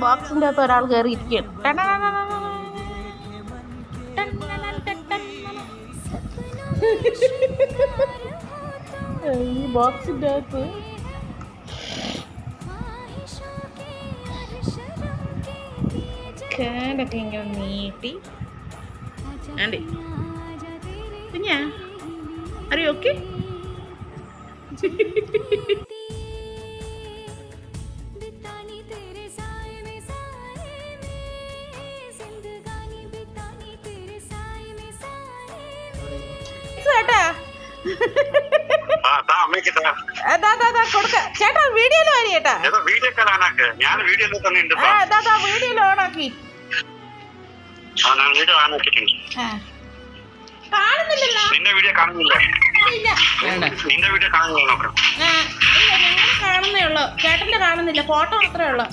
ബോക്സിന്റെ അകത്ത് ഒരാൾ കയറിയിരിക്കുകയാണ്. ഈ ബോക്സിന്റെ അകത്ത് കാലൊക്കെ ഇങ്ങനെ നീട്ടി ആണ്ടി കുഞ്ഞാ അറിയോ ഓക്കെ. ചേട്ടാ വീഡിയോയില് വരി ചേട്ടാ, വീഡിയോയില് ഓണാക്കി കാണുന്നില്ലല്ലോ. നിന്റെ വീഡിയോ കാണുന്നില്ല. കാണുന്നേ ഉള്ളു, ചേട്ടന്റെ കാണുന്നില്ല, ഫോട്ടോ മാത്രമേ ഉള്ളു.